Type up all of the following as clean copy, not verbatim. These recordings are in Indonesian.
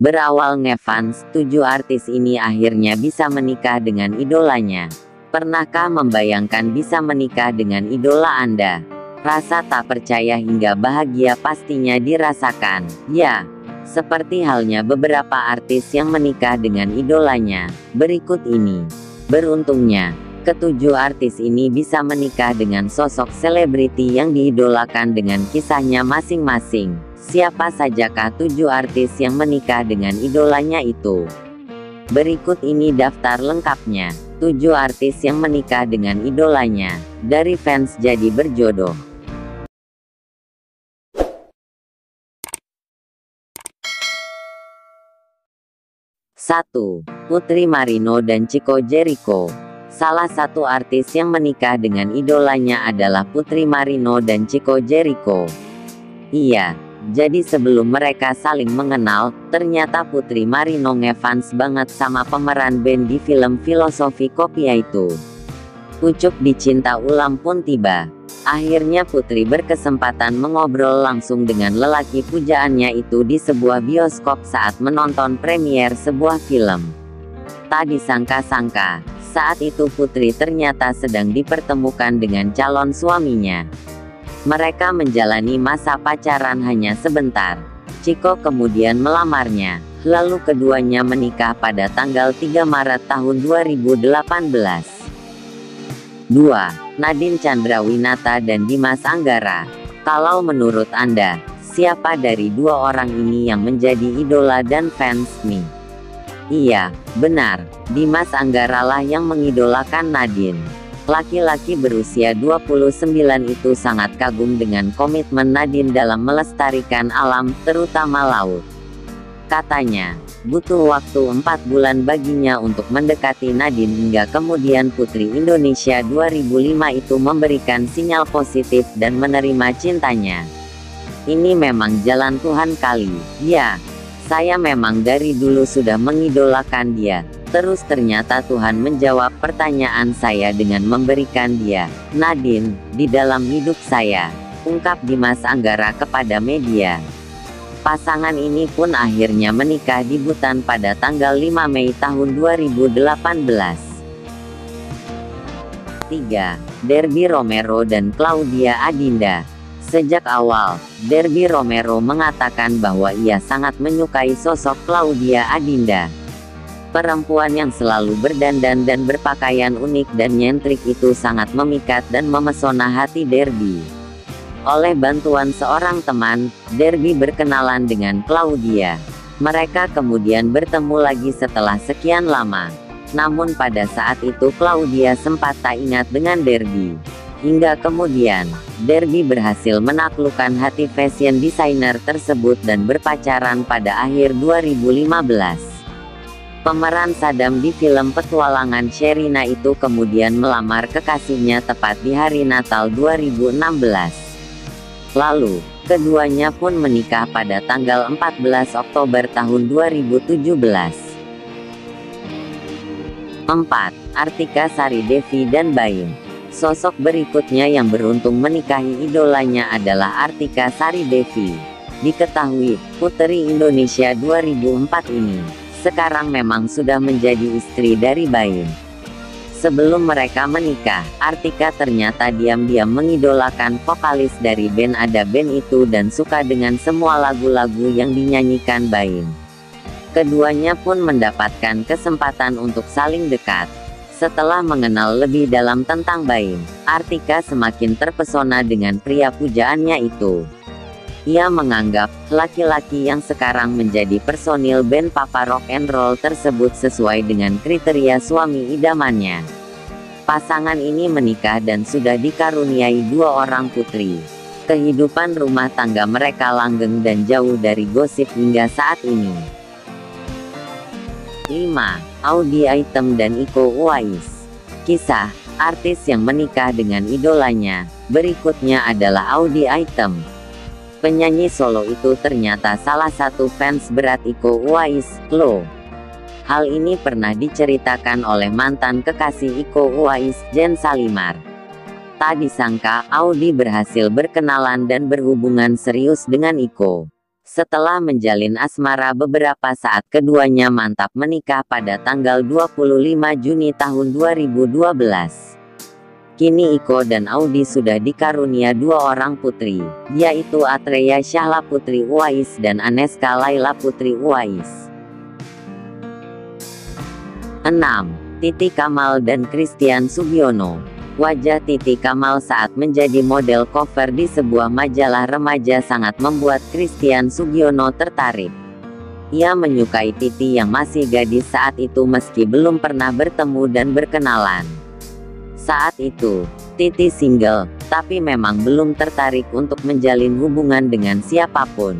Berawal ngefans, 7 artis ini akhirnya bisa menikah dengan idolanya. Pernahkah membayangkan bisa menikah dengan idola Anda? Rasa tak percaya hingga bahagia pastinya dirasakan. Ya, seperti halnya beberapa artis yang menikah dengan idolanya. Berikut ini. Beruntungnya, ketujuh artis ini bisa menikah dengan sosok selebriti yang diidolakan dengan kisahnya masing-masing. Siapa sajakah 7 artis yang menikah dengan idolanya itu? Berikut ini daftar lengkapnya. 7 artis yang menikah dengan idolanya. Dari fans jadi berjodoh. 1. Putri Marino dan Chico Jericho. Salah satu artis yang menikah dengan idolanya adalah Putri Marino dan Chico Jericho. Iya, jadi sebelum mereka saling mengenal, ternyata Putri Marino ngefans banget sama pemeran band di film Filosofi Kopia itu. Pucuk dicinta ulam pun tiba. Akhirnya Putri berkesempatan mengobrol langsung dengan lelaki pujaannya itu di sebuah bioskop saat menonton premier sebuah film. Tak disangka-sangka, saat itu Putri ternyata sedang dipertemukan dengan calon suaminya. Mereka menjalani masa pacaran hanya sebentar. Chico kemudian melamarnya, lalu keduanya menikah pada tanggal 3 Maret tahun 2018. 2. Nadine Chandrawinata dan Dimas Anggara. Kalau menurut Anda, siapa dari dua orang ini yang menjadi idola dan fans nih? Iya, benar, Dimas Anggara lah yang mengidolakan Nadine. Laki-laki berusia 29 itu sangat kagum dengan komitmen Nadine dalam melestarikan alam, terutama laut. Katanya, butuh waktu 4 bulan baginya untuk mendekati Nadine hingga kemudian Putri Indonesia 2005 itu memberikan sinyal positif dan menerima cintanya. Ini memang jalan Tuhan kali. Ya, saya memang dari dulu sudah mengidolakan dia. Terus ternyata Tuhan menjawab pertanyaan saya dengan memberikan dia, Nadine, di dalam hidup saya, ungkap Dimas Anggara kepada media. Pasangan ini pun akhirnya menikah di Butan pada tanggal 5 Mei tahun 2018. 3. Derby Romero dan Claudia Adinda. Sejak awal, Derby Romero mengatakan bahwa ia sangat menyukai sosok Claudia Adinda. Perempuan yang selalu berdandan dan berpakaian unik dan nyentrik itu sangat memikat dan memesona hati Derby. Oleh bantuan seorang teman, Derby berkenalan dengan Claudia. Mereka kemudian bertemu lagi setelah sekian lama. Namun pada saat itu Claudia sempat tak ingat dengan Derby. Hingga kemudian, Derby berhasil menaklukkan hati fashion designer tersebut dan berpacaran pada akhir 2015. Pemeran Saddam di film petualangan Sherina itu kemudian melamar kekasihnya tepat di hari Natal 2016. Lalu, keduanya pun menikah pada tanggal 14 Oktober tahun 2017. 4. Artika Sari Devi dan Baim. Sosok berikutnya yang beruntung menikahi idolanya adalah Artika Sari Devi. Diketahui, Putri Indonesia 2004 ini, sekarang memang sudah menjadi istri dari Baim. Sebelum mereka menikah, Artika ternyata diam-diam mengidolakan vokalis dari band Ada Band itu dan suka dengan semua lagu-lagu yang dinyanyikan Baim. Keduanya pun mendapatkan kesempatan untuk saling dekat. Setelah mengenal lebih dalam tentang Baim, Artika semakin terpesona dengan pria pujaannya itu. Ia menganggap, laki-laki yang sekarang menjadi personil band Papa Rock and Roll tersebut sesuai dengan kriteria suami idamannya. Pasangan ini menikah dan sudah dikaruniai 2 orang putri. Kehidupan rumah tangga mereka langgeng dan jauh dari gosip hingga saat ini. 5. Audy Item dan Iko Uwais. Kisah, artis yang menikah dengan idolanya, berikutnya adalah Audy Item. Penyanyi solo itu ternyata salah satu fans berat Iko Uwais, loh. Hal ini pernah diceritakan oleh mantan kekasih Iko Uwais, Jen Salimar. Tak disangka, Audy berhasil berkenalan dan berhubungan serius dengan Iko. Setelah menjalin asmara beberapa saat, keduanya mantap menikah pada tanggal 25 Juni tahun 2012. Kini Iko dan Audi sudah dikarunia 2 orang putri, yaitu Atreya Syahla Putri Uwais dan Aneska Laila Putri Uwais. 6. Titi Kamal dan Christian Sugiono. Wajah Titi Kamal saat menjadi model cover di sebuah majalah remaja sangat membuat Christian Sugiono tertarik. Ia menyukai Titi yang masih gadis saat itu meski belum pernah bertemu dan berkenalan. Saat itu, Titi single, tapi memang belum tertarik untuk menjalin hubungan dengan siapapun.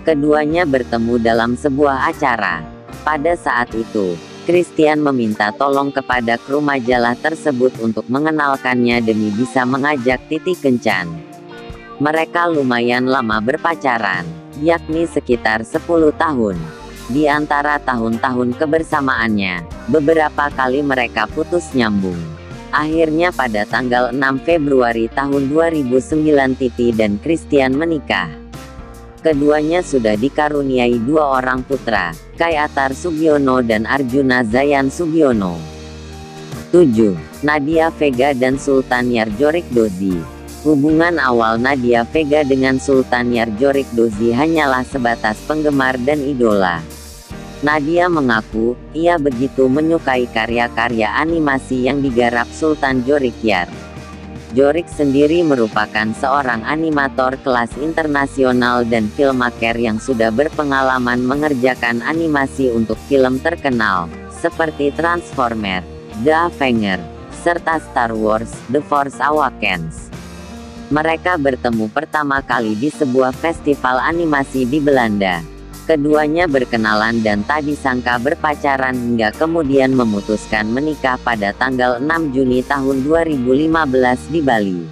Keduanya bertemu dalam sebuah acara. Pada saat itu, Christian meminta tolong kepada kru majalah tersebut untuk mengenalkannya demi bisa mengajak Titi kencan. Mereka lumayan lama berpacaran, yakni sekitar 10 tahun. Di antara tahun-tahun kebersamaannya, beberapa kali mereka putus nyambung. Akhirnya pada tanggal 6 Februari tahun 2009 Titi dan Christian menikah. Keduanya sudah dikaruniai 2 orang putra, Kai Atar Sugiono dan Arjuna Zayan Sugiono. 7. Nadia Vega dan Sultan Yarjorik Dozi. Hubungan awal Nadia Vega dengan Sultan Yarjorik Dozi hanyalah sebatas penggemar dan idola. Nadia mengaku, ia begitu menyukai karya-karya animasi yang digarap Sultan Djorikaeff. Djorik sendiri merupakan seorang animator kelas internasional dan filmmaker yang sudah berpengalaman mengerjakan animasi untuk film terkenal, seperti Transformers, The Avengers, serta Star Wars, The Force Awakens. Mereka bertemu pertama kali di sebuah festival animasi di Belanda. Keduanya berkenalan dan tak disangka berpacaran hingga kemudian memutuskan menikah pada tanggal 6 Juni tahun 2015 di Bali.